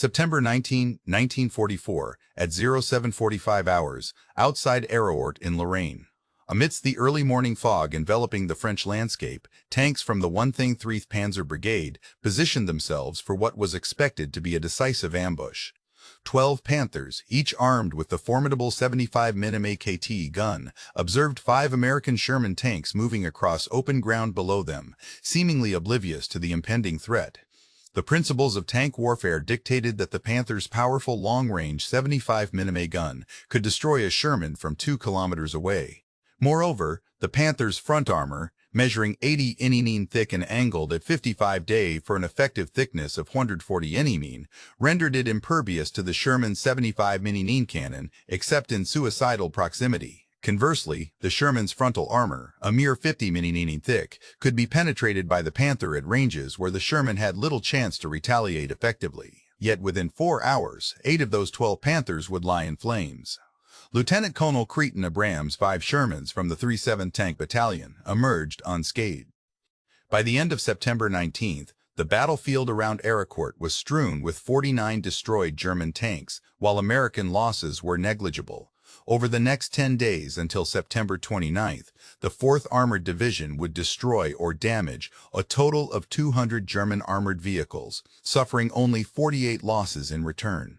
September 19, 1944, at 0745 hours, outside Arracourt in Lorraine. Amidst the early morning fog enveloping the French landscape, tanks from the 133rd Panzer Brigade positioned themselves for what was expected to be a decisive ambush. 12 Panthers, each armed with the formidable 75mm AKT gun, observed 5 American Sherman tanks moving across open ground below them, seemingly oblivious to the impending threat. The principles of tank warfare dictated that the Panther's powerful long-range 75mm gun could destroy a Sherman from 2 kilometers away. Moreover, the Panther's front armor, measuring 80 mm thick and angled at 55 day for an effective thickness of 140 mm, rendered it impervious to the Sherman's 75mm cannon, except in suicidal proximity. Conversely, the Sherman's frontal armor, a mere 50 mm thick, could be penetrated by the Panther at ranges where the Sherman had little chance to retaliate effectively. Yet within 4 hours, 8 of those 12 Panthers would lie in flames. Lieutenant Colonel Abrams' 5 Shermans from the 37th Tank Battalion emerged unscathed. By the end of September 19th, the battlefield around Arracourt was strewn with 49 destroyed German tanks, while American losses were negligible. Over the next 10 days until September 29th, the 4th Armored Division would destroy or damage a total of 200 German armored vehicles, suffering only 48 losses in return.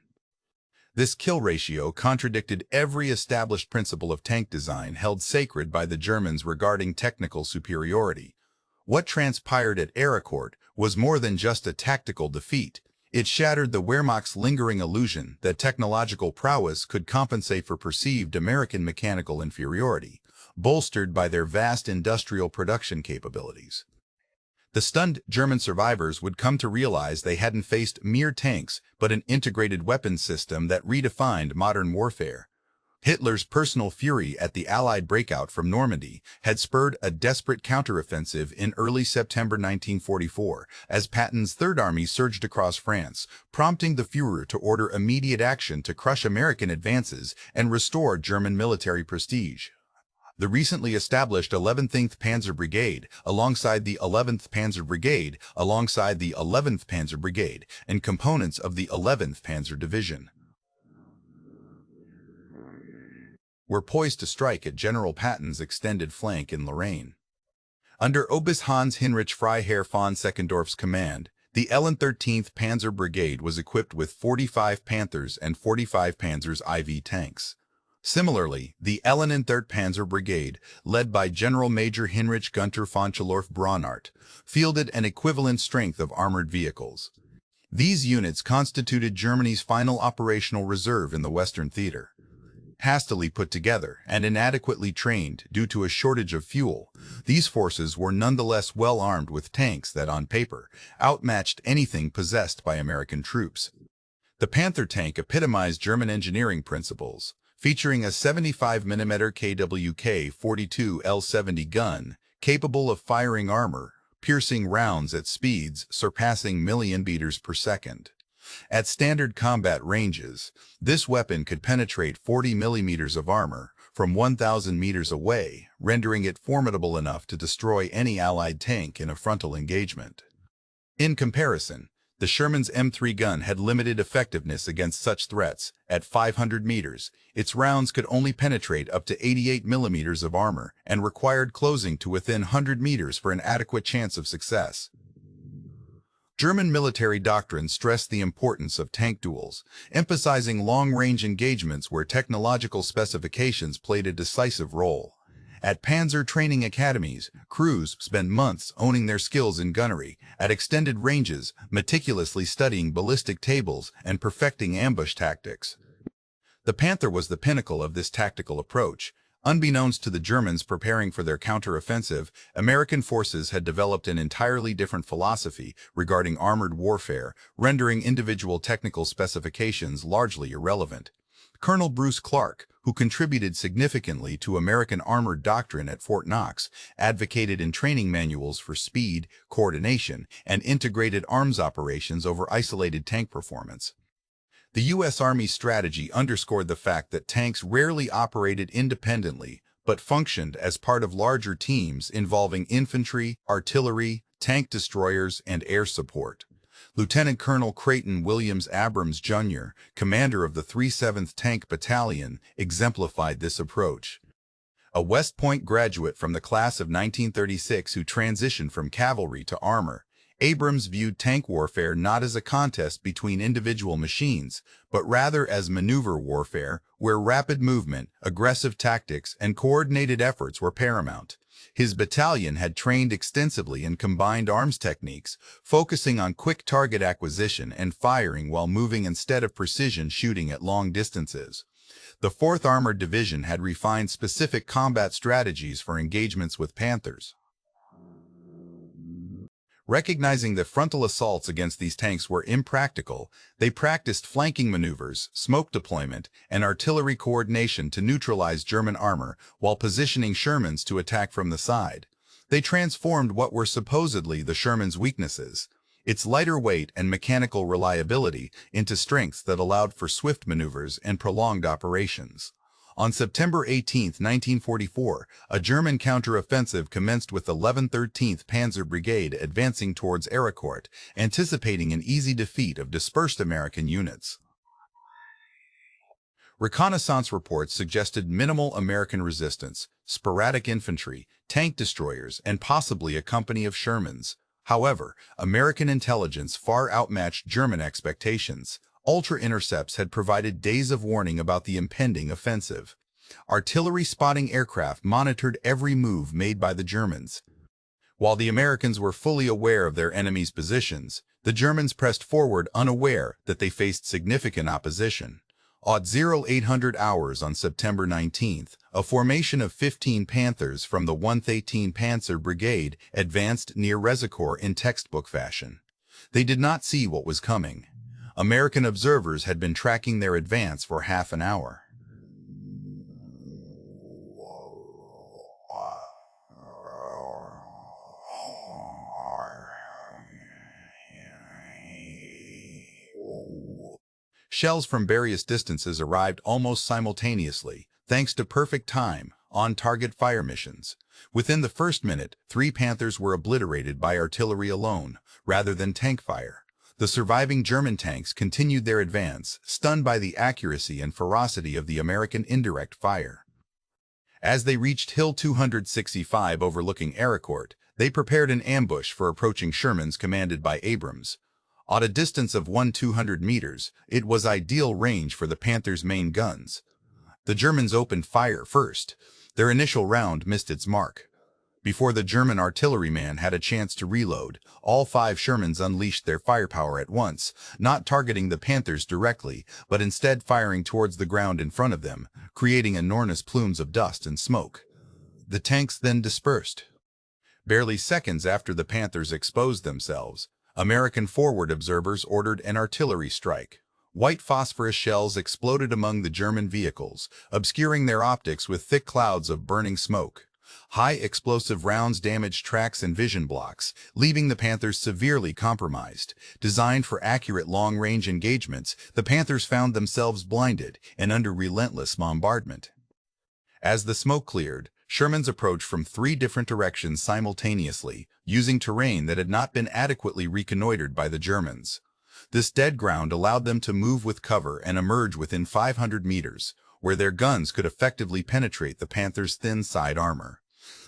This kill ratio contradicted every established principle of tank design held sacred by the Germans regarding technical superiority. What transpired at Arracourt was more than just a tactical defeat. It shattered the Wehrmacht's lingering illusion that technological prowess could compensate for perceived American mechanical inferiority, bolstered by their vast industrial production capabilities. The stunned German survivors would come to realize they hadn't faced mere tanks, but an integrated weapons system that redefined modern warfare. Hitler's personal fury at the Allied breakout from Normandy had spurred a desperate counteroffensive in early September 1944 as Patton's Third Army surged across France, prompting the Führer to order immediate action to crush American advances and restore German military prestige. The recently established 11th Panzer Brigade, alongside the 11th Panzer Brigade, alongside the 11th Panzer Brigade, and components of the 11th Panzer Division, were poised to strike at General Patton's extended flank in Lorraine. Under Oberst Hans Heinrich Freiherr von Seckendorf's command, the 13th Panzer Brigade was equipped with 45 Panthers and 45 Panzer's IV tanks. Similarly, the 3rd Panzer Brigade, led by General Major Heinrich Gunther von Schloorf-Braunart, fielded an equivalent strength of armored vehicles. These units constituted Germany's final operational reserve in the Western Theater. Hastily put together and inadequately trained due to a shortage of fuel, these forces were nonetheless well armed with tanks that, on paper, outmatched anything possessed by American troops. The Panther tank epitomized German engineering principles, featuring a 75mm KWK-42 L-70 gun capable of firing armor, piercing rounds at speeds surpassing million meters per second. At standard combat ranges, this weapon could penetrate 40 millimeters of armor from 1,000 meters away, rendering it formidable enough to destroy any Allied tank in a frontal engagement. In comparison, the Sherman's M3 gun had limited effectiveness against such threats. At 500 meters, its rounds could only penetrate up to 88 millimeters of armor and required closing to within 100 meters for an adequate chance of success. German military doctrine stressed the importance of tank duels, emphasizing long-range engagements where technological specifications played a decisive role. At Panzer training academies, crews spent months honing their skills in gunnery, at extended ranges, meticulously studying ballistic tables and perfecting ambush tactics. The Panther was the pinnacle of this tactical approach. Unbeknownst to the Germans preparing for their counteroffensive, American forces had developed an entirely different philosophy regarding armored warfare, rendering individual technical specifications largely irrelevant. Colonel Bruce Clark, who contributed significantly to American armored doctrine at Fort Knox, advocated in training manuals for speed, coordination, and integrated arms operations over isolated tank performance. The U.S. Army's strategy underscored the fact that tanks rarely operated independently, but functioned as part of larger teams involving infantry, artillery, tank destroyers, and air support. Lieutenant Colonel Creighton Williams Abrams, Jr., commander of the 37th Tank Battalion, exemplified this approach. A West Point graduate from the class of 1936 who transitioned from cavalry to armor, Abrams viewed tank warfare not as a contest between individual machines, but rather as maneuver warfare, where rapid movement, aggressive tactics, and coordinated efforts were paramount. His battalion had trained extensively in combined arms techniques, focusing on quick target acquisition and firing while moving instead of precision shooting at long distances. The 4th Armored Division had refined specific combat strategies for engagements with Panthers. Recognizing that frontal assaults against these tanks were impractical, they practiced flanking maneuvers, smoke deployment, and artillery coordination to neutralize German armor while positioning Shermans to attack from the side. They transformed what were supposedly the Sherman's weaknesses, its lighter weight and mechanical reliability, into strengths that allowed for swift maneuvers and prolonged operations. On September 18, 1944, a German counteroffensive commenced with the 11th Panzer Brigade advancing towards Arracourt, anticipating an easy defeat of dispersed American units. Reconnaissance reports suggested minimal American resistance, sporadic infantry, tank destroyers, and possibly a company of Shermans. However, American intelligence far outmatched German expectations. Ultra-intercepts had provided days of warning about the impending offensive. Artillery spotting aircraft monitored every move made by the Germans. While the Americans were fully aware of their enemy's positions, the Germans pressed forward unaware that they faced significant opposition. At 0800 hours on September 19th, a formation of 15 Panthers from the 118th Panzer Brigade advanced near Arracourt in textbook fashion. They did not see what was coming. American observers had been tracking their advance for half an hour. Shells from various distances arrived almost simultaneously, thanks to perfect time, on-target fire missions. Within the first minute, 3 Panthers were obliterated by artillery alone, rather than tank fire. The surviving German tanks continued their advance, stunned by the accuracy and ferocity of the American indirect fire. As they reached Hill 265 overlooking Arracourt, they prepared an ambush for approaching Shermans commanded by Abrams. At a distance of 200 meters, it was ideal range for the Panthers' main guns. The Germans opened fire first. Their initial round missed its mark. Before the German artilleryman had a chance to reload, all 5 Shermans unleashed their firepower at once, not targeting the Panthers directly, but instead firing towards the ground in front of them, creating enormous plumes of dust and smoke. The tanks then dispersed. Barely seconds after the Panthers exposed themselves, American forward observers ordered an artillery strike. White phosphorus shells exploded among the German vehicles, obscuring their optics with thick clouds of burning smoke. High explosive rounds damaged tracks and vision blocks, leaving the Panthers severely compromised. Designed for accurate long-range engagements, the Panthers found themselves blinded and under relentless bombardment. As the smoke cleared, Shermans approached from 3 different directions simultaneously, using terrain that had not been adequately reconnoitered by the Germans. This dead ground allowed them to move with cover and emerge within 500 meters, where their guns could effectively penetrate the Panthers' thin side armor.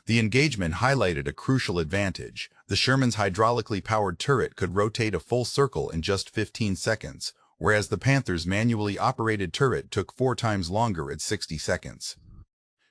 The engagement highlighted a crucial advantage. The Sherman's hydraulically powered turret could rotate a full circle in just 15 seconds, whereas the Panther's manually operated turret took 4 times longer at 60 seconds.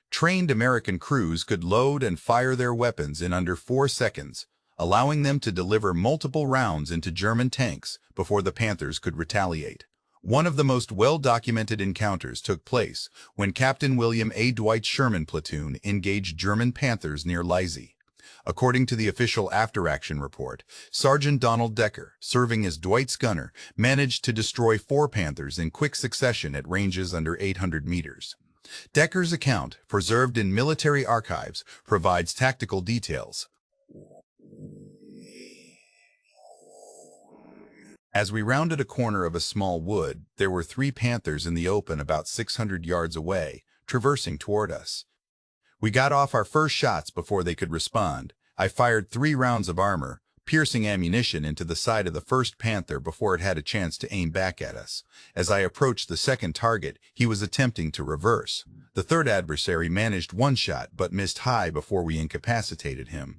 Trained American crews could load and fire their weapons in under 4 seconds, allowing them to deliver multiple rounds into German tanks before the Panthers could retaliate. One of the most well-documented encounters took place when Captain William A. Dwight's Sherman platoon engaged German Panthers near Lizy. According to the official after-action report, Sergeant Donald Decker, serving as Dwight's gunner, managed to destroy 4 Panthers in quick succession at ranges under 800 meters. Decker's account, preserved in military archives, provides tactical details. As we rounded a corner of a small wood, there were 3 Panthers in the open about 600 yards away, traversing toward us. We got off our first shots before they could respond. I fired 3 rounds of armor, piercing ammunition into the side of the first Panther before it had a chance to aim back at us. As I approached the second target, he was attempting to reverse. The third adversary managed one shot but missed high before we incapacitated him.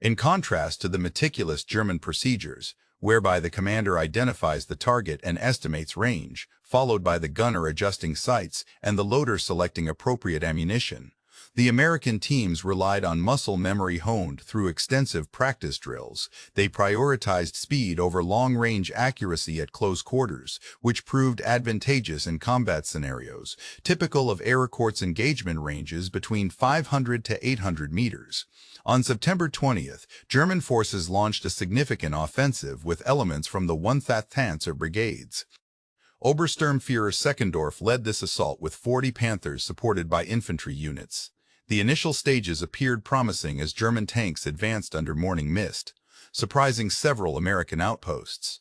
In contrast to the meticulous German procedures, whereby the commander identifies the target and estimates range, followed by the gunner adjusting sights and the loader selecting appropriate ammunition, the American teams relied on muscle memory honed through extensive practice drills. They prioritized speed over long-range accuracy at close quarters, which proved advantageous in combat scenarios, typical of Arracourt's engagement ranges between 500 to 800 meters. On September 20th, German forces launched a significant offensive with elements from the 1st Panzer Brigades. Obersturmführer Seckendorf led this assault with 40 Panthers supported by infantry units. The initial stages appeared promising as German tanks advanced under morning mist, surprising several American outposts.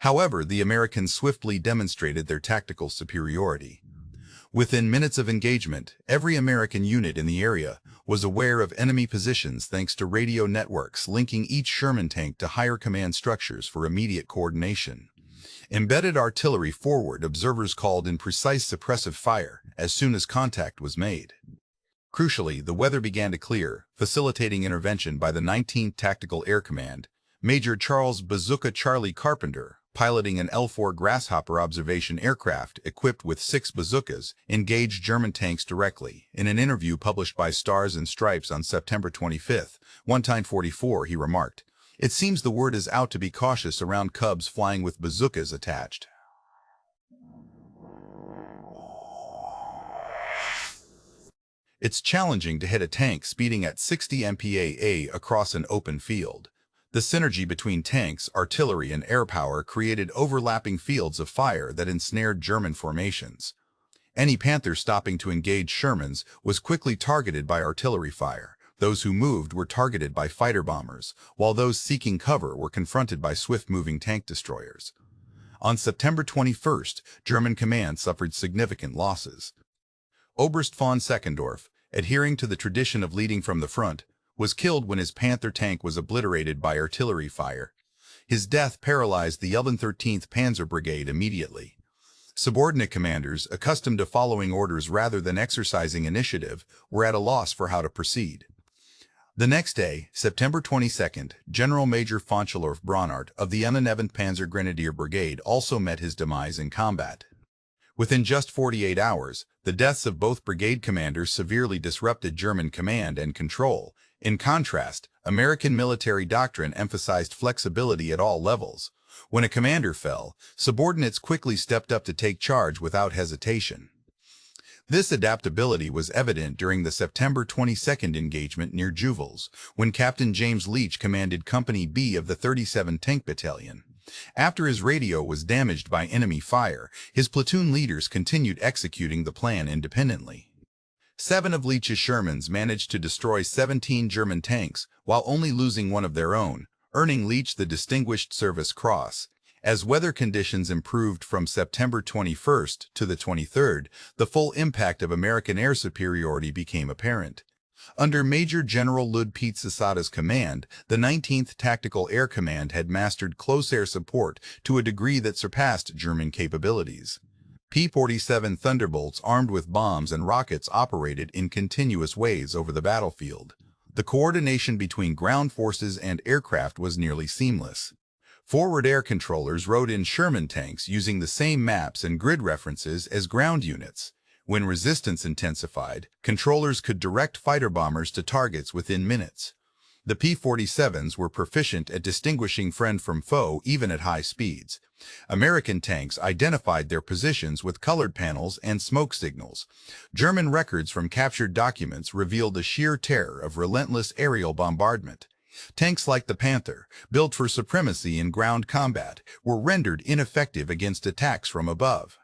However, the Americans swiftly demonstrated their tactical superiority. Within minutes of engagement, every American unit in the area was aware of enemy positions thanks to radio networks linking each Sherman tank to higher command structures for immediate coordination. Embedded artillery forward, observers called in precise suppressive fire as soon as contact was made. Crucially, the weather began to clear, facilitating intervention by the 19th Tactical Air Command. Major Charles "Bazooka" Charlie Carpenter, piloting an L-4 Grasshopper observation aircraft equipped with 6 bazookas, engaged German tanks directly. In an interview published by Stars and Stripes on September 25, 1944, he remarked, "It seems the word is out to be cautious around Cubs flying with bazookas attached." It's challenging to hit a tank speeding at 60 mph across an open field. The synergy between tanks, artillery, and air power created overlapping fields of fire that ensnared German formations. Any Panther stopping to engage Shermans was quickly targeted by artillery fire. Those who moved were targeted by fighter bombers, while those seeking cover were confronted by swift-moving tank destroyers. On September 21st, German command suffered significant losses. Oberst von Seckendorf, adhering to the tradition of leading from the front, was killed when his Panther tank was obliterated by artillery fire. His death paralyzed the 13th Panzer Brigade immediately. Subordinate commanders, accustomed to following orders rather than exercising initiative, were at a loss for how to proceed. The next day, September 22nd, General Major Fonchilorf Bronhardt of the 11th Panzer Grenadier Brigade also met his demise in combat. Within just 48 hours, the deaths of both brigade commanders severely disrupted German command and control. In contrast, American military doctrine emphasized flexibility at all levels. When a commander fell, subordinates quickly stepped up to take charge without hesitation. This adaptability was evident during the September 22nd engagement near Duels, when Captain James Leach commanded Company B of the 37th Tank Battalion. After his radio was damaged by enemy fire, his platoon leaders continued executing the plan independently. 7 of Leach's Shermans managed to destroy 17 German tanks while only losing one of their own, earning Leach the Distinguished Service Cross. As weather conditions improved from September 21st to the 23rd, the full impact of American air superiority became apparent. Under Major General Lud Pizzasada's command, the 19th Tactical Air Command had mastered close air support to a degree that surpassed German capabilities. P-47 Thunderbolts armed with bombs and rockets operated in continuous waves over the battlefield. The coordination between ground forces and aircraft was nearly seamless. Forward air controllers rode in Sherman tanks using the same maps and grid references as ground units. When resistance intensified, controllers could direct fighter bombers to targets within minutes. The P-47s were proficient at distinguishing friend from foe even at high speeds. American tanks identified their positions with colored panels and smoke signals. German records from captured documents revealed the sheer terror of relentless aerial bombardment. Tanks like the Panther, built for supremacy in ground combat, were rendered ineffective against attacks from above.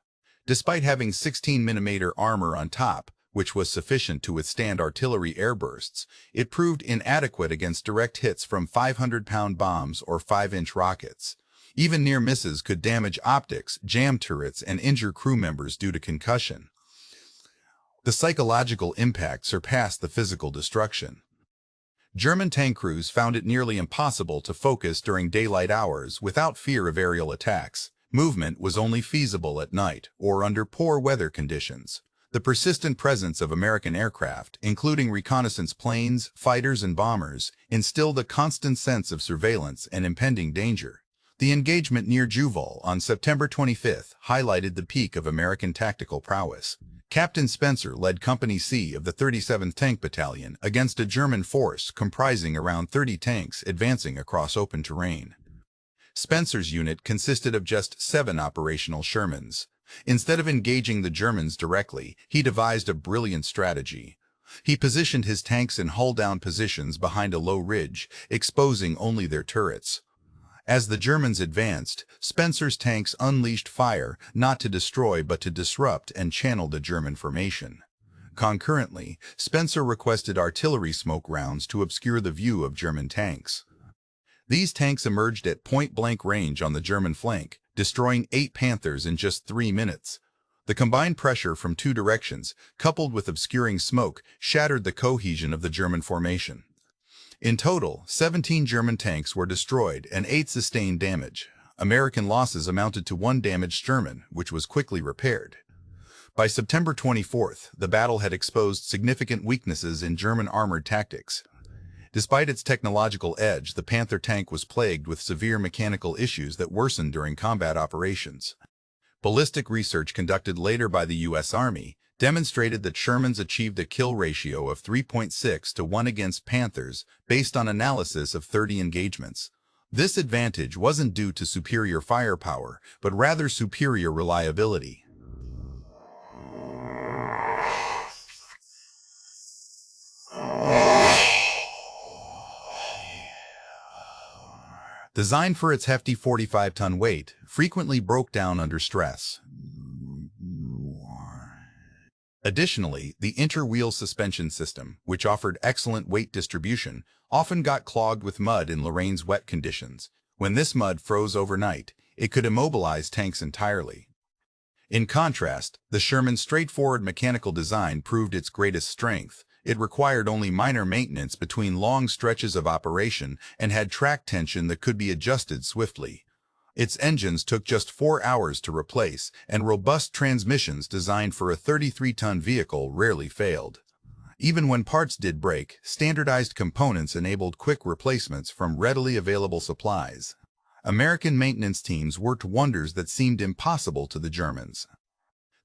Despite having 16mm armor on top, which was sufficient to withstand artillery airbursts, it proved inadequate against direct hits from 500-pound bombs or 5-inch rockets. Even near misses could damage optics, jam turrets, and injure crew members due to concussion. The psychological impact surpassed the physical destruction. German tank crews found it nearly impossible to focus during daylight hours without fear of aerial attacks. Movement was only feasible at night or under poor weather conditions. The persistent presence of American aircraft, including reconnaissance planes, fighters, and bombers, instilled a constant sense of surveillance and impending danger. The engagement near Juval on September 25th highlighted the peak of American tactical prowess. Captain Spencer led Company C of the 37th Tank Battalion against a German force comprising around 30 tanks advancing across open terrain. Spencer's unit consisted of just 7 operational Shermans. Instead of engaging the Germans directly, he devised a brilliant strategy. He positioned his tanks in hull-down positions behind a low ridge, exposing only their turrets. As the Germans advanced, Spencer's tanks unleashed fire, not to destroy but to disrupt and channel the German formation. Concurrently, Spencer requested artillery smoke rounds to obscure the view of German tanks. These tanks emerged at point-blank range on the German flank, destroying 8 Panthers in just 3 minutes. The combined pressure from 2 directions, coupled with obscuring smoke, shattered the cohesion of the German formation. In total, 17 German tanks were destroyed and 8 sustained damage. American losses amounted to 1 damaged Sherman, which was quickly repaired. By September 24th, the battle had exposed significant weaknesses in German armored tactics. Despite its technological edge, the Panther tank was plagued with severe mechanical issues that worsened during combat operations. Ballistic research conducted later by the U.S. Army demonstrated that Shermans achieved a kill ratio of 3.6 to 1 against Panthers based on analysis of 30 engagements. This advantage wasn't due to superior firepower, but rather superior reliability. Designed for its hefty 45-ton weight, frequently broke down under stress. Additionally, the inter-wheel suspension system, which offered excellent weight distribution, often got clogged with mud in Lorraine's wet conditions. When this mud froze overnight, it could immobilize tanks entirely. In contrast, the Sherman's straightforward mechanical design proved its greatest strength. It required only minor maintenance between long stretches of operation and had track tension that could be adjusted swiftly. Its engines took just 4 hours to replace, and robust transmissions designed for a 33-ton vehicle rarely failed. Even when parts did break, standardized components enabled quick replacements from readily available supplies. American maintenance teams worked wonders that seemed impossible to the Germans.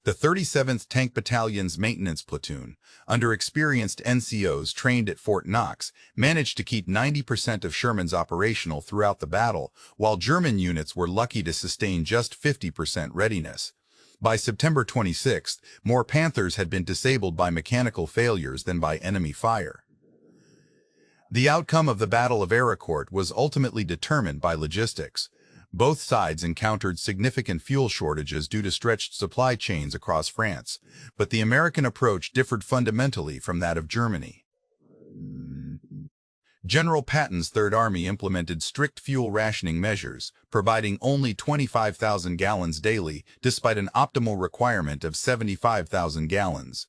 The 37th Tank Battalion's maintenance platoon, under experienced NCOs trained at Fort Knox, managed to keep 90% of Shermans operational throughout the battle, while German units were lucky to sustain just 50% readiness. By September 26th, more Panthers had been disabled by mechanical failures than by enemy fire. The outcome of the Battle of Arracourt was ultimately determined by logistics. Both sides encountered significant fuel shortages due to stretched supply chains across France, but the American approach differed fundamentally from that of Germany. General Patton's Third Army implemented strict fuel rationing measures, providing only 25,000 gallons daily despite an optimal requirement of 75,000 gallons.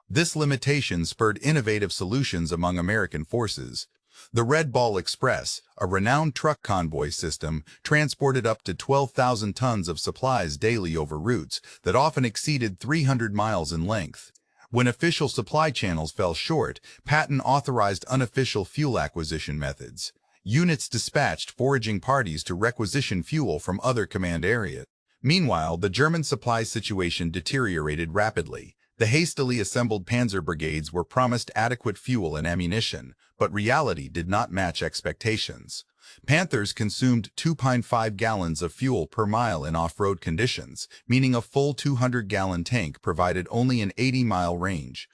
This limitation spurred innovative solutions among American forces. The Red Ball Express, a renowned truck convoy system, transported up to 12,000 tons of supplies daily over routes that often exceeded 300 miles in length. When official supply channels fell short, Patton authorized unofficial fuel acquisition methods. Units dispatched foraging parties to requisition fuel from other command areas. Meanwhile, the German supply situation deteriorated rapidly. The hastily assembled Panzer Brigades were promised adequate fuel and ammunition, but reality did not match expectations. Panthers consumed 2.5 gallons of fuel per mile in off-road conditions, meaning a full 200-gallon tank provided only an 80-mile range.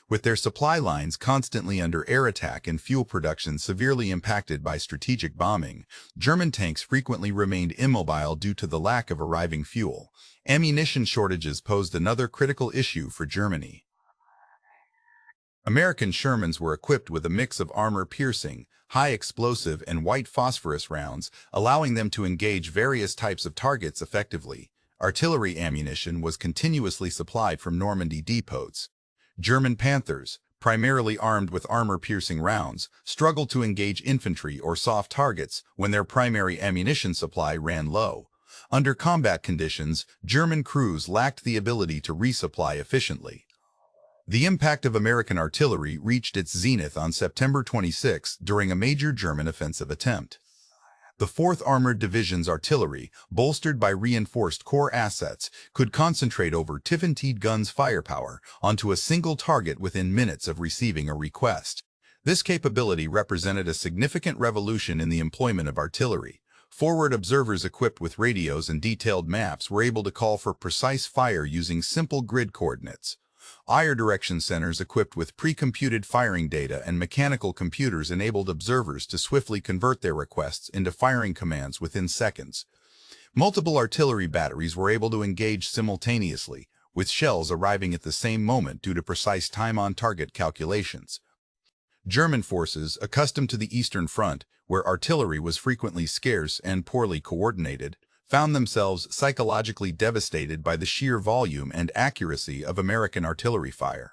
With their supply lines constantly under air attack and fuel production severely impacted by strategic bombing, German tanks frequently remained immobile due to the lack of arriving fuel. Ammunition shortages posed another critical issue for Germany. American Shermans were equipped with a mix of armor-piercing, high-explosive, and white phosphorus rounds, allowing them to engage various types of targets effectively. Artillery ammunition was continuously supplied from Normandy depots. German Panthers, primarily armed with armor-piercing rounds, struggled to engage infantry or soft targets when their primary ammunition supply ran low. Under combat conditions, German crews lacked the ability to resupply efficiently. The impact of American artillery reached its zenith on September 26 during a major German offensive attempt. The 4th Armored Division's artillery, bolstered by reinforced core assets, could concentrate over Tiffin-Teed guns' firepower onto a single target within minutes of receiving a request. This capability represented a significant revolution in the employment of artillery. Forward observers equipped with radios and detailed maps were able to call for precise fire using simple grid coordinates. IR direction centers equipped with pre-computed firing data and mechanical computers enabled observers to swiftly convert their requests into firing commands within seconds. Multiple artillery batteries were able to engage simultaneously, with shells arriving at the same moment due to precise time-on-target calculations. German forces, accustomed to the Eastern Front, where artillery was frequently scarce and poorly coordinated, found themselves psychologically devastated by the sheer volume and accuracy of American artillery fire.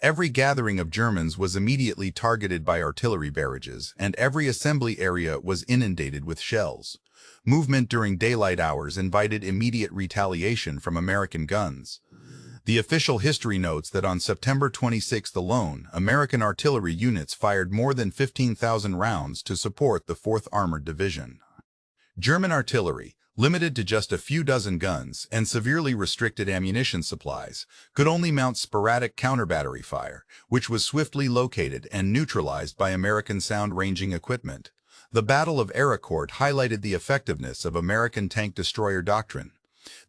Every gathering of Germans was immediately targeted by artillery barrages, and every assembly area was inundated with shells. Movement during daylight hours invited immediate retaliation from American guns. The official history notes that on September 26 alone, American artillery units fired more than 15,000 rounds to support the 4th Armored Division. German artillery, limited to just a few dozen guns and severely restricted ammunition supplies, could only mount sporadic counter-battery fire, which was swiftly located and neutralized by American sound-ranging equipment. The Battle of Arracourt highlighted the effectiveness of American tank destroyer doctrine.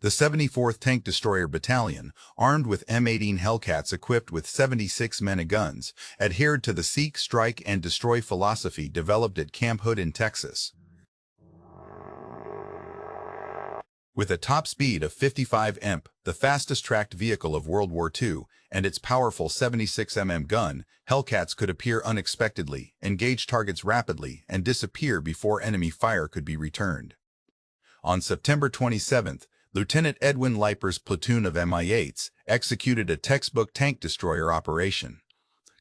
The 74th Tank Destroyer Battalion, armed with M18 Hellcats equipped with 76 men guns, adhered to the seek, strike, and destroy philosophy developed at Camp Hood in Texas. With a top speed of 55 mph, the fastest tracked vehicle of World War II, and its powerful 76 mm gun, Hellcats could appear unexpectedly, engage targets rapidly, and disappear before enemy fire could be returned. On September 27th, Lieutenant Edwin Leiper's platoon of Mi-8s executed a textbook tank destroyer operation.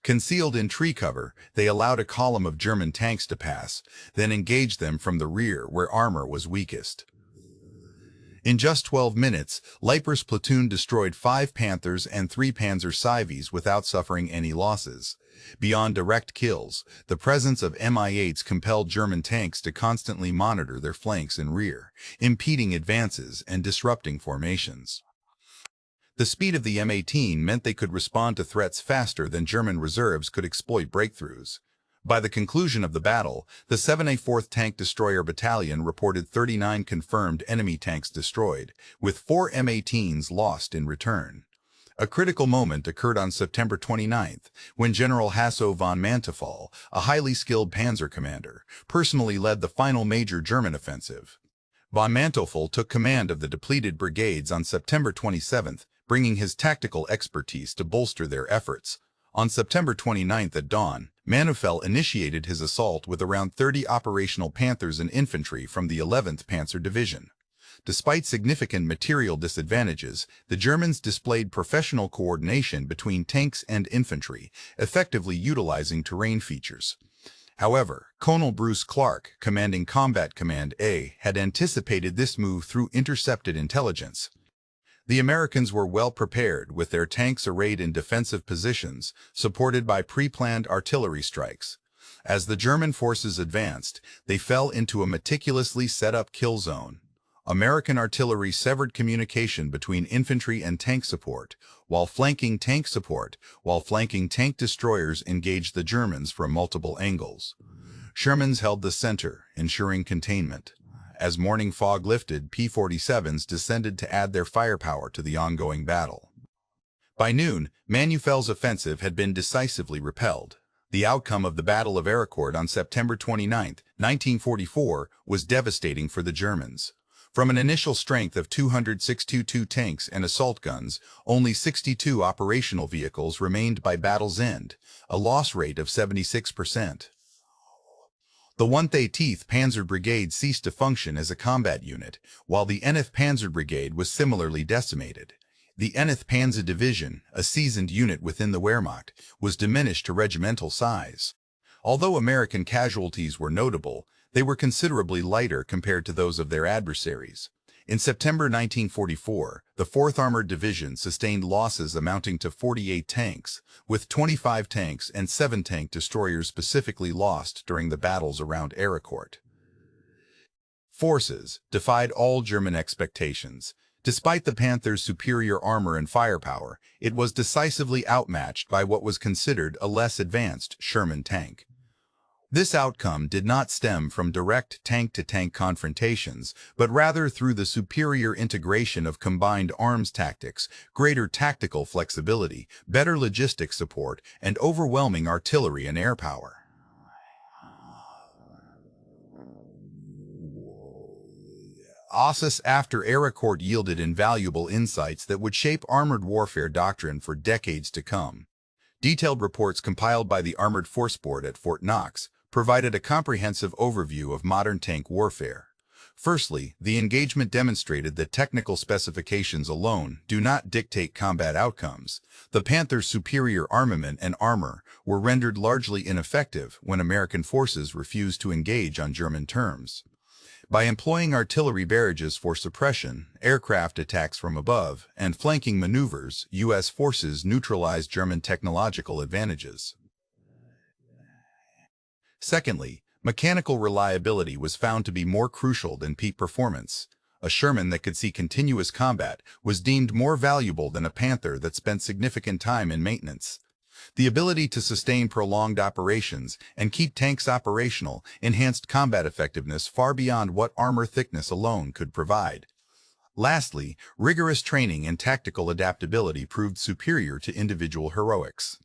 Concealed in tree cover, they allowed a column of German tanks to pass, then engaged them from the rear where armor was weakest. In just 12 minutes, Leiper's platoon destroyed 5 Panthers and 3 Panzer Cives without suffering any losses. Beyond direct kills, the presence of Mi-8s compelled German tanks to constantly monitor their flanks and rear, impeding advances and disrupting formations. The speed of the M18 meant they could respond to threats faster than German reserves could exploit breakthroughs. By the conclusion of the battle, the 74th Tank Destroyer Battalion reported 39 confirmed enemy tanks destroyed, with 4 M18s lost in return. A critical moment occurred on September 29th, when General Hasso von Manteuffel, a highly skilled panzer commander, personally led the final major German offensive. Von Manteuffel took command of the depleted brigades on September 27th, bringing his tactical expertise to bolster their efforts. On September 29th at dawn, Manteuffel initiated his assault with around 30 operational Panthers and infantry from the 11th Panzer Division. Despite significant material disadvantages, the Germans displayed professional coordination between tanks and infantry, effectively utilizing terrain features. However, Colonel Bruce Clark, commanding Combat Command A, had anticipated this move through intercepted intelligence. The Americans were well prepared, with their tanks arrayed in defensive positions, supported by pre-planned artillery strikes. As the German forces advanced, they fell into a meticulously set-up kill zone. American artillery severed communication between infantry and tank support, while flanking tank destroyers engaged the Germans from multiple angles. Shermans held the center, ensuring containment. As morning fog lifted, P-47s descended to add their firepower to the ongoing battle. By noon, Manteufel's offensive had been decisively repelled. The outcome of the Battle of Arracourt on September 29, 1944, was devastating for the Germans. From an initial strength of 262 tanks and assault guns, only 62 operational vehicles remained by battle's end, a loss rate of 76%. The 118th Panzer Brigade ceased to function as a combat unit, while the 9th Panzer Brigade was similarly decimated. The Nth Panzer Division, a seasoned unit within the Wehrmacht, was diminished to regimental size. Although American casualties were notable, they were considerably lighter compared to those of their adversaries. In September 1944, the 4th Armored Division sustained losses amounting to 48 tanks, with 25 tanks and 7 tank destroyers specifically lost during the battles around Arracourt. Forces defied all German expectations. Despite the Panther's superior armor and firepower, it was decisively outmatched by what was considered a less advanced Sherman tank. This outcome did not stem from direct tank-to-tank confrontations, but rather through the superior integration of combined arms tactics, greater tactical flexibility, better logistic support, and overwhelming artillery and air power. Ossus after Arracourt yielded invaluable insights that would shape armored warfare doctrine for decades to come. Detailed reports compiled by the Armored Force Board at Fort Knox provided a comprehensive overview of modern tank warfare. Firstly, the engagement demonstrated that technical specifications alone do not dictate combat outcomes. The Panther's superior armament and armor were rendered largely ineffective when American forces refused to engage on German terms. By employing artillery barrages for suppression, aircraft attacks from above, and flanking maneuvers, U.S. forces neutralized German technological advantages. Secondly, mechanical reliability was found to be more crucial than peak performance. A Sherman that could see continuous combat was deemed more valuable than a Panther that spent significant time in maintenance. The ability to sustain prolonged operations and keep tanks operational enhanced combat effectiveness far beyond what armor thickness alone could provide. Lastly, rigorous training and tactical adaptability proved superior to individual heroics.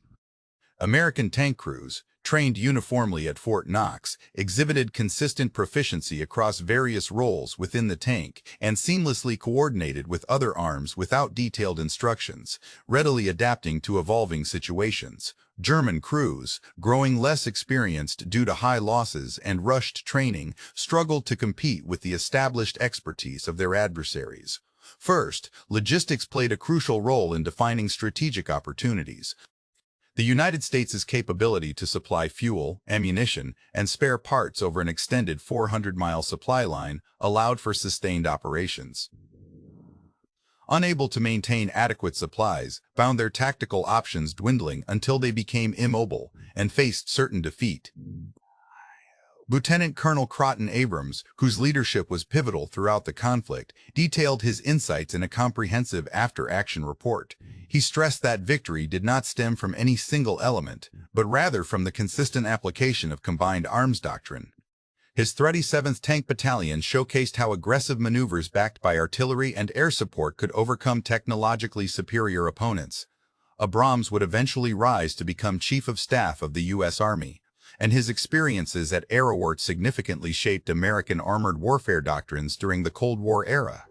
American tank crews, trained uniformly at Fort Knox, exhibited consistent proficiency across various roles within the tank and seamlessly coordinated with other arms without detailed instructions, readily adapting to evolving situations. German crews, growing less experienced due to high losses and rushed training, struggled to compete with the established expertise of their adversaries. First, logistics played a crucial role in defining strategic opportunities. The United States' capability to supply fuel, ammunition, and spare parts over an extended 400-mile supply line allowed for sustained operations. Unable to maintain adequate supplies, found their tactical options dwindling until they became immobile and faced certain defeat. Lieutenant Colonel Abrams, whose leadership was pivotal throughout the conflict, detailed his insights in a comprehensive after-action report. He stressed that victory did not stem from any single element, but rather from the consistent application of combined arms doctrine. His 37th Tank Battalion showcased how aggressive maneuvers backed by artillery and air support could overcome technologically superior opponents. Abrams would eventually rise to become Chief of Staff of the U.S. Army, and his experiences at Arracourt significantly shaped American armored warfare doctrines during the Cold War era.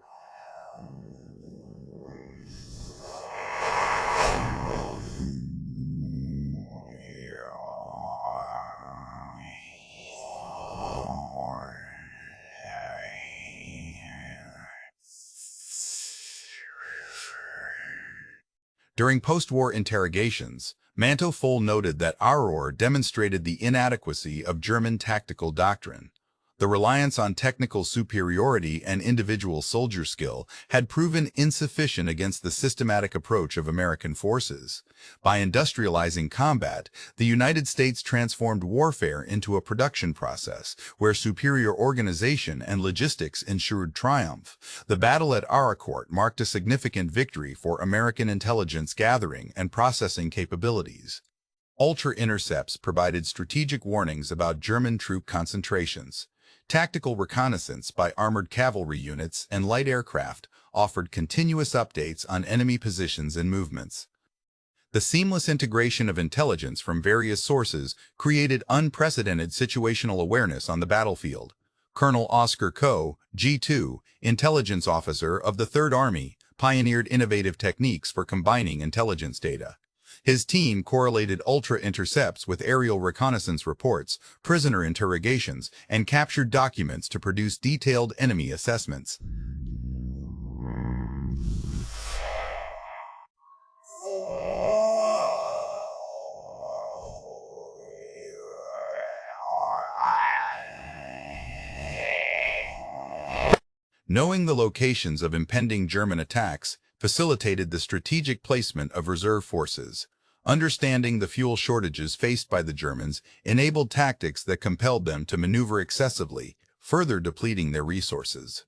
During post-war interrogations, Manteau noted that Arracourt demonstrated the inadequacy of German tactical doctrine. The reliance on technical superiority and individual soldier skill had proven insufficient against the systematic approach of American forces. By industrializing combat, the United States transformed warfare into a production process where superior organization and logistics ensured triumph. The battle at Arracourt marked a significant victory for American intelligence gathering and processing capabilities. Ultra-intercepts provided strategic warnings about German troop concentrations. Tactical reconnaissance by armored cavalry units and light aircraft offered continuous updates on enemy positions and movements. The seamless integration of intelligence from various sources created unprecedented situational awareness on the battlefield. Colonel Oscar Coe, G2, intelligence officer of the Third Army, pioneered innovative techniques for combining intelligence data. His team correlated ultra-intercepts with aerial reconnaissance reports, prisoner interrogations, and captured documents to produce detailed enemy assessments. Knowing the locations of impending German attacks facilitated the strategic placement of reserve forces. Understanding the fuel shortages faced by the Germans enabled tactics that compelled them to maneuver excessively, further depleting their resources.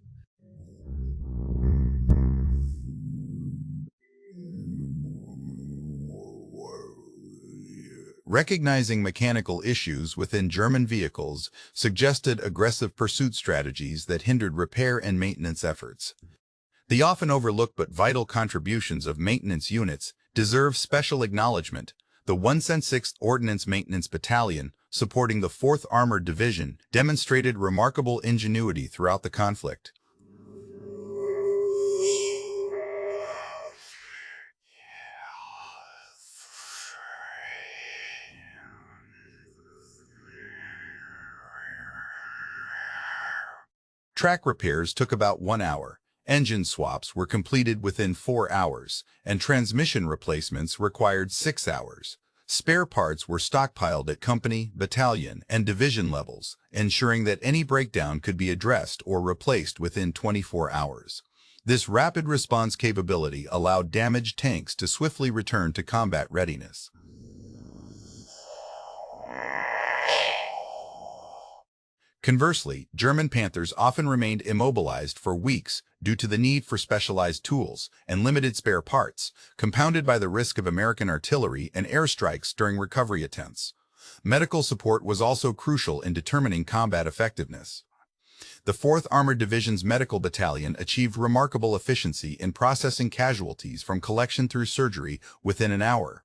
Recognizing mechanical issues within German vehicles suggested aggressive pursuit strategies that hindered repair and maintenance efforts. The often overlooked but vital contributions of maintenance units deserve special acknowledgement. The 106th Ordnance Maintenance Battalion, supporting the 4th Armored Division, demonstrated remarkable ingenuity throughout the conflict. Track repairs took about 1 hour, engine swaps were completed within 4 hours, and transmission replacements required 6 hours. Spare parts were stockpiled at company, battalion, and division levels, ensuring that any breakdown could be addressed or replaced within 24 hours. This rapid response capability allowed damaged tanks to swiftly return to combat readiness. Conversely, German Panthers often remained immobilized for weeks due to the need for specialized tools and limited spare parts, compounded by the risk of American artillery and airstrikes during recovery attempts. Medical support was also crucial in determining combat effectiveness. The 4th Armored Division's Medical Battalion achieved remarkable efficiency in processing casualties from collection through surgery within an hour.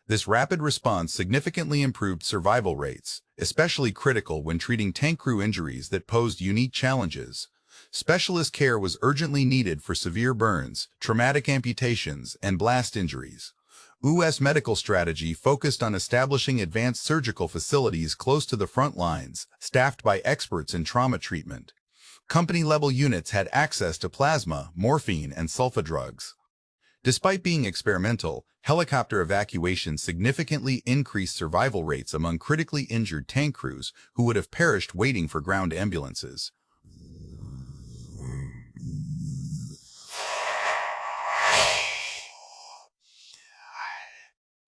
This rapid response significantly improved survival rates, especially critical when treating tank crew injuries that posed unique challenges. Specialist care was urgently needed for severe burns, traumatic amputations, and blast injuries. U.S. medical strategy focused on establishing advanced surgical facilities close to the front lines, staffed by experts in trauma treatment. Company-level units had access to plasma, morphine, and sulfa drugs. Despite being experimental, helicopter evacuation significantly increased survival rates among critically injured tank crews who would have perished waiting for ground ambulances.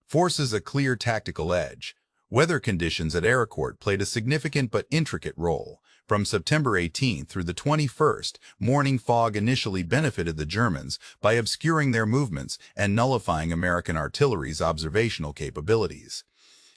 Forces a clear tactical edge. Weather conditions at Arracourt played a significant but intricate role. From September 18th through the 21st, morning fog initially benefited the Germans by obscuring their movements and nullifying American artillery's observational capabilities.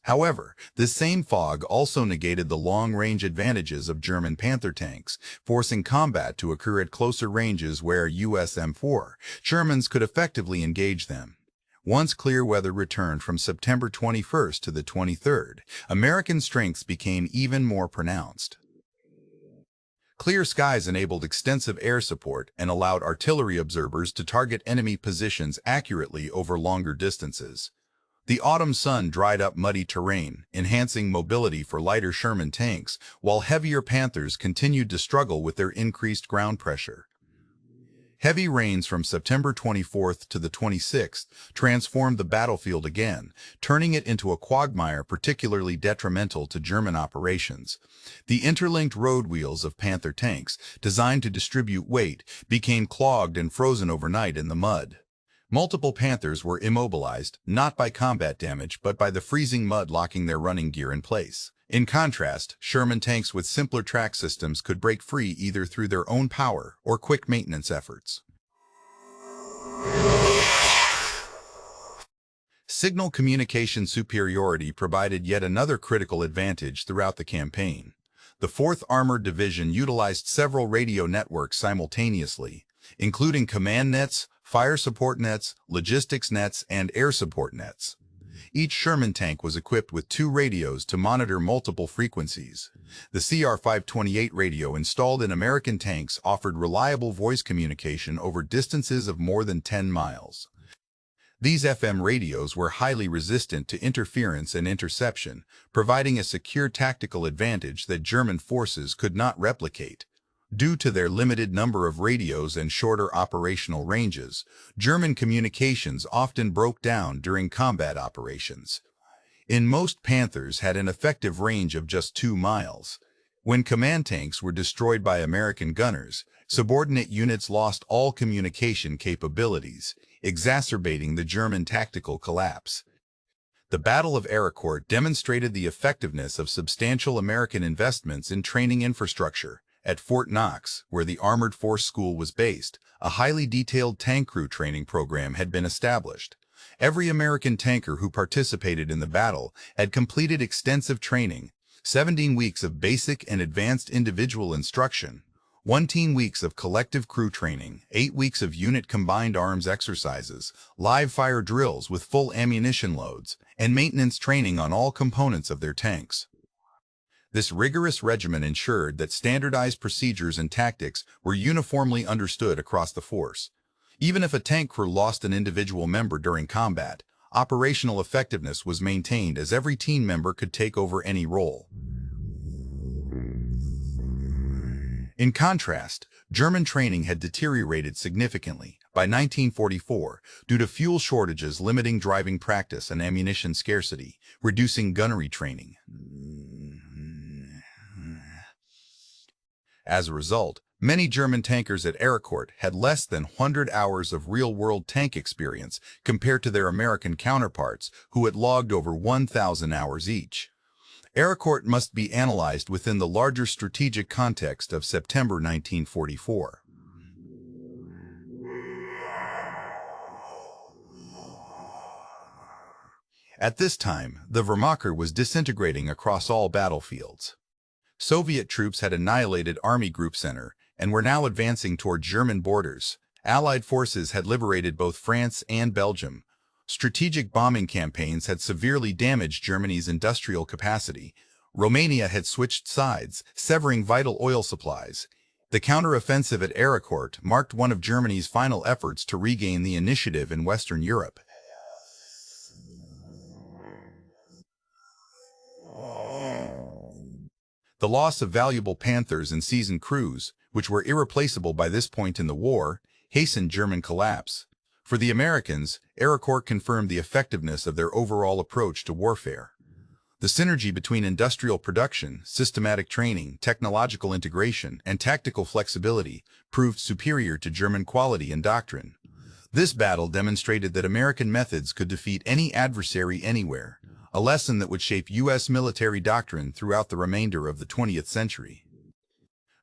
However, this same fog also negated the long-range advantages of German Panther tanks, forcing combat to occur at closer ranges where US M4 Shermans could effectively engage them. Once clear weather returned from September 21st to the 23rd, American strengths became even more pronounced. Clear skies enabled extensive air support and allowed artillery observers to target enemy positions accurately over longer distances. The autumn sun dried up muddy terrain, enhancing mobility for lighter Sherman tanks, while heavier Panthers continued to struggle with their increased ground pressure. Heavy rains from September 24th to the 26th transformed the battlefield again, turning it into a quagmire particularly detrimental to German operations. The interlinked road wheels of Panther tanks, designed to distribute weight, became clogged and frozen overnight in the mud. Multiple Panthers were immobilized, not by combat damage, but by the freezing mud locking their running gear in place. In contrast, Sherman tanks with simpler track systems could break free either through their own power or quick maintenance efforts. Signal communication superiority provided yet another critical advantage throughout the campaign. The 4th Armored Division utilized several radio networks simultaneously, including command nets, fire support nets, logistics nets, and air support nets. Each Sherman tank was equipped with 2 radios to monitor multiple frequencies. The CR-528 radio installed in American tanks offered reliable voice communication over distances of more than 10 miles. These FM radios were highly resistant to interference and interception, providing a secure tactical advantage that German forces could not replicate. Due to their limited number of radios and shorter operational ranges, German communications often broke down during combat operations. Most Panthers had an effective range of just 2 miles. When command tanks were destroyed by American gunners, subordinate units lost all communication capabilities, exacerbating the German tactical collapse. The Battle of Arracourt demonstrated the effectiveness of substantial American investments in training infrastructure. At Fort Knox, where the Armored Force School was based, a highly detailed tank crew training program had been established. Every American tanker who participated in the battle had completed extensive training, 17 weeks of basic and advanced individual instruction, 18 weeks of collective crew training, 8 weeks of unit combined arms exercises, live fire drills with full ammunition loads, and maintenance training on all components of their tanks. This rigorous regimen ensured that standardized procedures and tactics were uniformly understood across the force. Even if a tank crew lost an individual member during combat, operational effectiveness was maintained as every team member could take over any role. In contrast, German training had deteriorated significantly by 1944 due to fuel shortages limiting driving practice and ammunition scarcity, reducing gunnery training. As a result, many German tankers at Arracourt had less than 100 hours of real-world tank experience compared to their American counterparts who had logged over 1,000 hours each. Arracourt must be analyzed within the larger strategic context of September 1944. At this time, the Wehrmacht was disintegrating across all battlefields. Soviet troops had annihilated Army Group Center and were now advancing toward German borders. Allied forces had liberated both France and Belgium. Strategic bombing campaigns had severely damaged Germany's industrial capacity. Romania had switched sides, severing vital oil supplies. The counteroffensive at Arracourt marked one of Germany's final efforts to regain the initiative in Western Europe. The loss of valuable Panthers and seasoned crews, which were irreplaceable by this point in the war, hastened German collapse. For the Americans, Arracourt confirmed the effectiveness of their overall approach to warfare. The synergy between industrial production, systematic training, technological integration, and tactical flexibility proved superior to German quality and doctrine. This battle demonstrated that American methods could defeat any adversary anywhere, a lesson that would shape U.S. military doctrine throughout the remainder of the 20th century.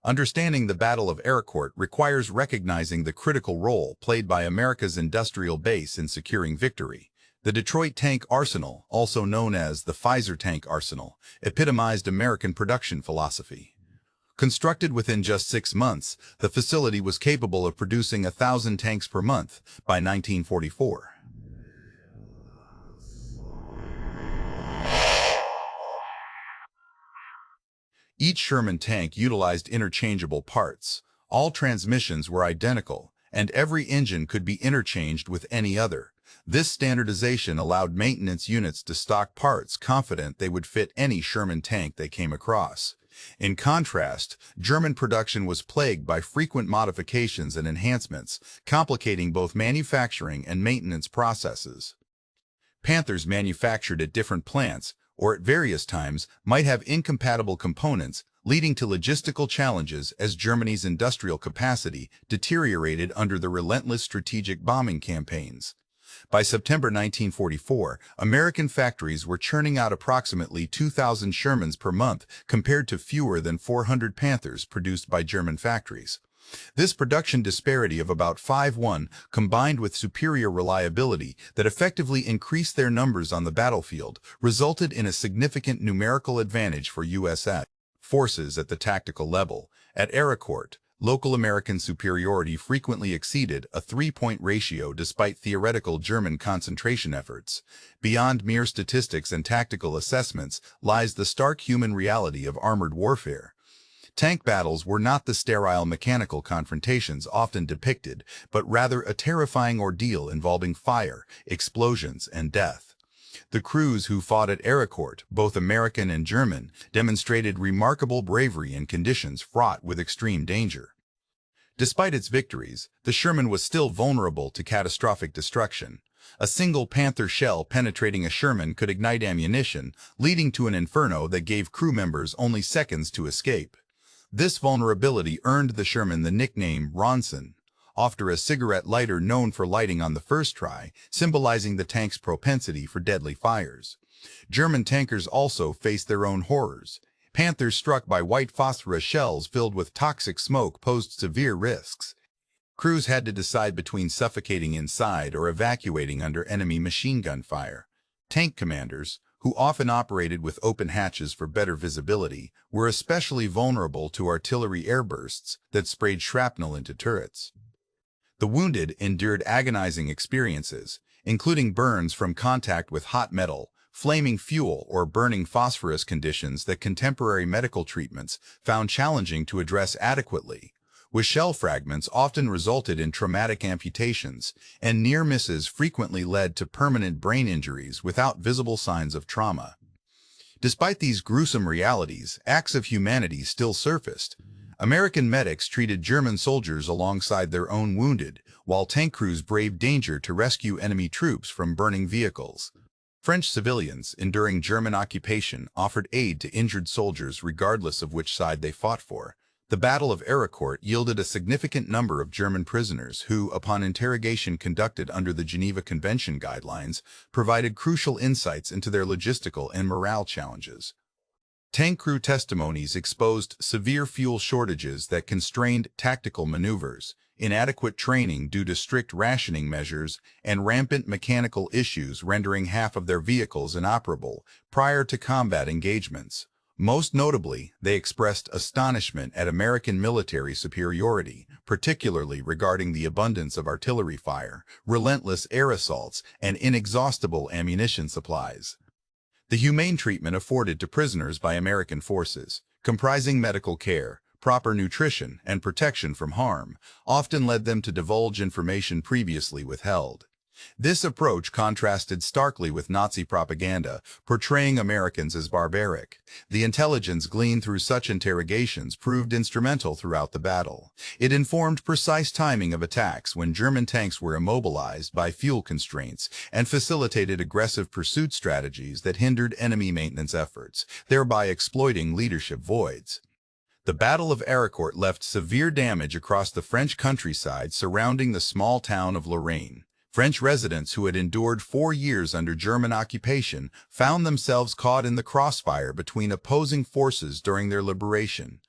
Understanding the Battle of Arracourt requires recognizing the critical role played by America's industrial base in securing victory. The Detroit Tank Arsenal, also known as the Pfizer Tank Arsenal, epitomized American production philosophy. Constructed within just 6 months, the facility was capable of producing 1,000 tanks per month by 1944. Each Sherman tank utilized interchangeable parts. All transmissions were identical, and every engine could be interchanged with any other. This standardization allowed maintenance units to stock parts confident they would fit any Sherman tank they came across. In contrast, German production was plagued by frequent modifications and enhancements, complicating both manufacturing and maintenance processes. Panthers manufactured at different plants, or at various times, might have incompatible components, leading to logistical challenges as Germany's industrial capacity deteriorated under the relentless strategic bombing campaigns. By September 1944, American factories were churning out approximately 2,000 Shermans per month compared to fewer than 400 Panthers produced by German factories. This production disparity of about 5:1, combined with superior reliability that effectively increased their numbers on the battlefield, resulted in a significant numerical advantage for U.S. forces at the tactical level. At Arracourt, local American superiority frequently exceeded a 3-point ratio despite theoretical German concentration efforts. Beyond mere statistics and tactical assessments lies the stark human reality of armored warfare. Tank battles were not the sterile mechanical confrontations often depicted, but rather a terrifying ordeal involving fire, explosions, and death. The crews who fought at Arracourt, both American and German, demonstrated remarkable bravery in conditions fraught with extreme danger. Despite its victories, the Sherman was still vulnerable to catastrophic destruction. A single Panther shell penetrating a Sherman could ignite ammunition, leading to an inferno that gave crew members only seconds to escape. This vulnerability earned the Sherman the nickname Ronson, after a cigarette lighter known for lighting on the first try, symbolizing the tank's propensity for deadly fires. German tankers also faced their own horrors. Panthers struck by white phosphorus shells filled with toxic smoke posed severe risks. Crews had to decide between suffocating inside or evacuating under enemy machine gun fire. Tank commanders, who often operated with open hatches for better visibility, were especially vulnerable to artillery airbursts that sprayed shrapnel into turrets. The wounded endured agonizing experiences, including burns from contact with hot metal, flaming fuel, or burning phosphorus, conditions that contemporary medical treatments found challenging to address adequately. With shell fragments often resulted in traumatic amputations, and near misses frequently led to permanent brain injuries without visible signs of trauma. Despite these gruesome realities, acts of humanity still surfaced. American medics treated German soldiers alongside their own wounded, while tank crews braved danger to rescue enemy troops from burning vehicles. French civilians, enduring German occupation, offered aid to injured soldiers regardless of which side they fought for. The Battle of Arracourt yielded a significant number of German prisoners who, upon interrogation conducted under the Geneva Convention guidelines, provided crucial insights into their logistical and morale challenges. Tank crew testimonies exposed severe fuel shortages that constrained tactical maneuvers, inadequate training due to strict rationing measures, and rampant mechanical issues rendering half of their vehicles inoperable prior to combat engagements. Most notably, they expressed astonishment at American military superiority, particularly regarding the abundance of artillery fire, relentless air assaults, and inexhaustible ammunition supplies. The humane treatment afforded to prisoners by American forces, comprising medical care, proper nutrition, and protection from harm, often led them to divulge information previously withheld. This approach contrasted starkly with Nazi propaganda, portraying Americans as barbaric. The intelligence gleaned through such interrogations proved instrumental throughout the battle. It informed precise timing of attacks when German tanks were immobilized by fuel constraints and facilitated aggressive pursuit strategies that hindered enemy maintenance efforts, thereby exploiting leadership voids. The Battle of Arracourt left severe damage across the French countryside surrounding the small town of Lorraine. French residents who had endured 4 years under German occupation found themselves caught in the crossfire between opposing forces during their liberation.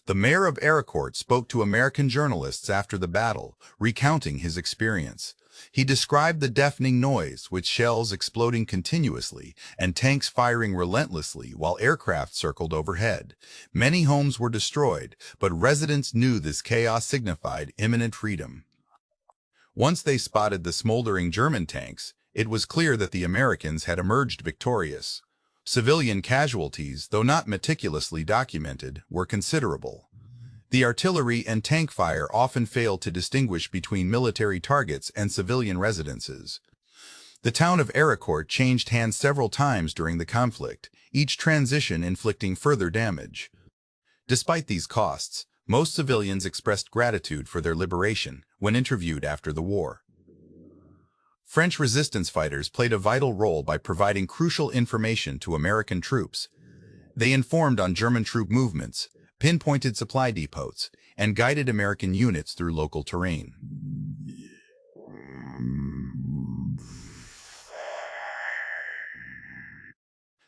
The mayor of Arracourt spoke to American journalists after the battle, recounting his experience. He described the deafening noise, with shells exploding continuously and tanks firing relentlessly while aircraft circled overhead. Many homes were destroyed, but residents knew this chaos signified imminent freedom. Once they spotted the smoldering German tanks, it was clear that the Americans had emerged victorious. Civilian casualties, though not meticulously documented, were considerable. The artillery and tank fire often failed to distinguish between military targets and civilian residences. The town of Arracourt changed hands several times during the conflict, each transition inflicting further damage. Despite these costs, most civilians expressed gratitude for their liberation when interviewed after the war. French resistance fighters played a vital role by providing crucial information to American troops. They informed on German troop movements, pinpointed supply depots, and guided American units through local terrain.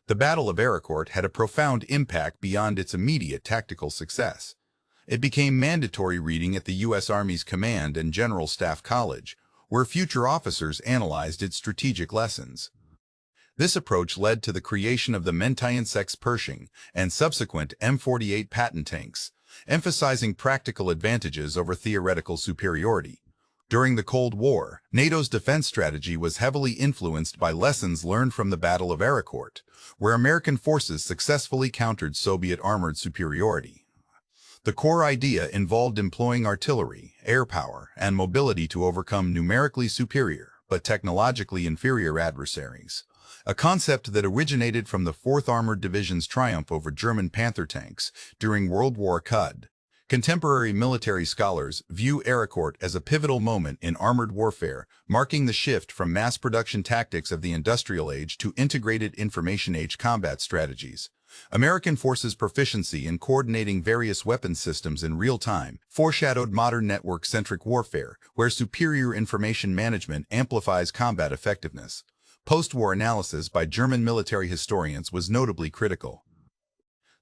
The Battle of Arracourt had a profound impact beyond its immediate tactical success. It became mandatory reading at the U.S. Army's Command and General Staff College, where future officers analyzed its strategic lessons. This approach led to the creation of the Mentionsex Pershing and subsequent M48 Patton tanks, emphasizing practical advantages over theoretical superiority. During the Cold War, NATO's defense strategy was heavily influenced by lessons learned from the Battle of Arracourt, where American forces successfully countered Soviet armored superiority. The core idea involved employing artillery, air power, and mobility to overcome numerically superior but technologically inferior adversaries, a concept that originated from the 4th Armored Division's triumph over German Panther tanks during World War II. Contemporary military scholars view Arracourt as a pivotal moment in armored warfare, marking the shift from mass production tactics of the industrial age to integrated information age combat strategies. American forces' proficiency in coordinating various weapons systems in real time foreshadowed modern network-centric warfare, where superior information management amplifies combat effectiveness. Post-war analysis by German military historians was notably critical.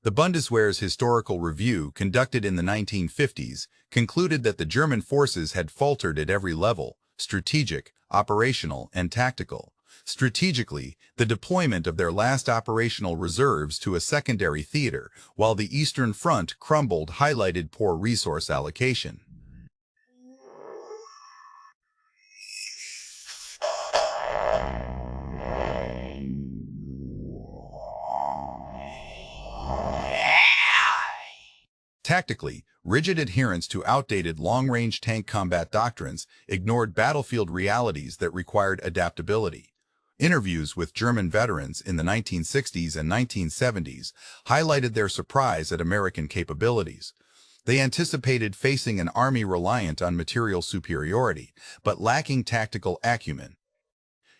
The Bundeswehr's historical review, conducted in the 1950s, concluded that the German forces had faltered at every level: strategic, operational, and tactical. Strategically, the deployment of their last operational reserves to a secondary theater, while the Eastern Front crumbled, highlighted poor resource allocation. Tactically, rigid adherence to outdated long-range tank combat doctrines ignored battlefield realities that required adaptability. Interviews with German veterans in the 1960s and 1970s highlighted their surprise at American capabilities. They anticipated facing an army reliant on material superiority, but lacking tactical acumen.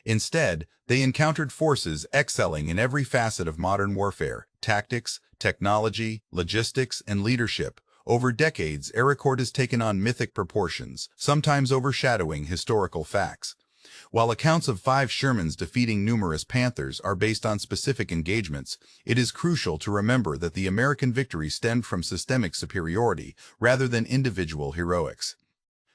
Instead, they encountered forces excelling in every facet of modern warfare: tactics, technology, logistics, and leadership. Over decades, Arracourt has taken on mythic proportions, sometimes overshadowing historical facts. While accounts of 5 Shermans defeating numerous Panthers are based on specific engagements, it is crucial to remember that the American victory stemmed from systemic superiority rather than individual heroics.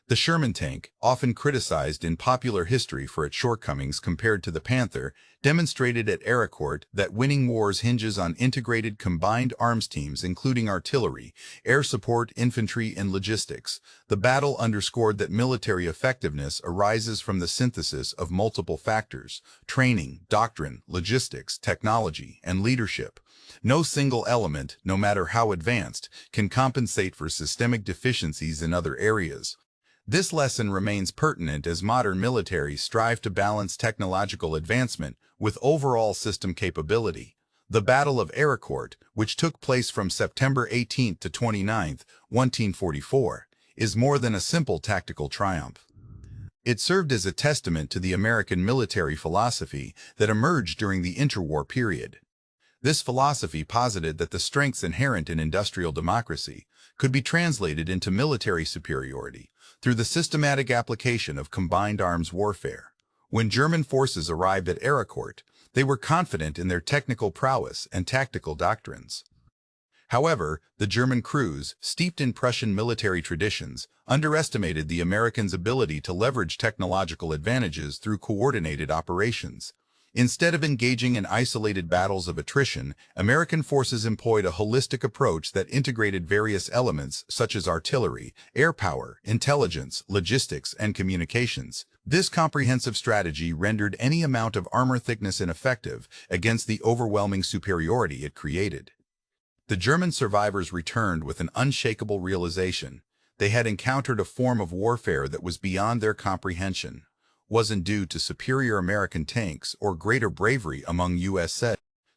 The Sherman tank, often criticized in popular history for its shortcomings compared to the Panther, demonstrated at Arracourt that winning wars hinges on integrated combined arms teams including artillery, air support, infantry, and logistics. The battle underscored that military effectiveness arises from the synthesis of multiple factors: training, doctrine, logistics, technology, and leadership. No single element, no matter how advanced, can compensate for systemic deficiencies in other areas. This lesson remains pertinent as modern militaries strive to balance technological advancement with overall system capability. The Battle of Arracourt, which took place from September 18 to 29, 1944, is more than a simple tactical triumph. It served as a testament to the American military philosophy that emerged during the interwar period. This philosophy posited that the strengths inherent in industrial democracy could be translated into military superiority through the systematic application of combined arms warfare. When German forces arrived at Arracourt, they were confident in their technical prowess and tactical doctrines. However, the German crews, steeped in Prussian military traditions, underestimated the Americans' ability to leverage technological advantages through coordinated operations. Instead of engaging in isolated battles of attrition, American forces employed a holistic approach that integrated various elements such as artillery, air power, intelligence, logistics, and communications. This comprehensive strategy rendered any amount of armor thickness ineffective against the overwhelming superiority it created. The German survivors returned with an unshakable realization: they had encountered a form of warfare that was beyond their comprehension. Wasn't due to superior American tanks or greater bravery among U.S.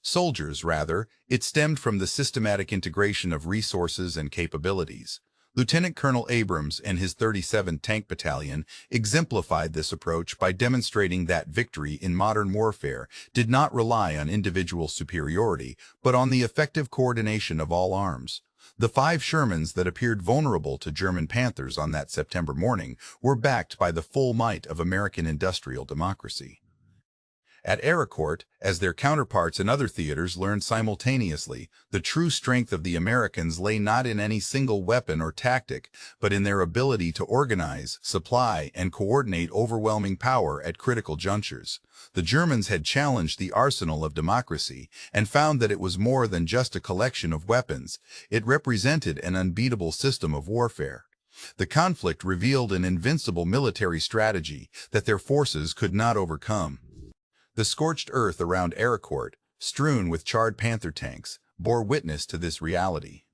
soldiers. Rather, it stemmed from the systematic integration of resources and capabilities. Lieutenant Colonel Abrams and his 37th Tank Battalion exemplified this approach by demonstrating that victory in modern warfare did not rely on individual superiority, but on the effective coordination of all arms. The 5 Shermans that appeared vulnerable to German Panthers on that September morning were backed by the full might of American industrial democracy. At Arracourt, as their counterparts in other theaters learned simultaneously, the true strength of the Americans lay not in any single weapon or tactic, but in their ability to organize, supply, and coordinate overwhelming power at critical junctures. The Germans had challenged the arsenal of democracy and found that it was more than just a collection of weapons. It represented an unbeatable system of warfare. The conflict revealed an invincible military strategy that their forces could not overcome. The scorched earth around Arracourt, strewn with charred Panther tanks, bore witness to this reality.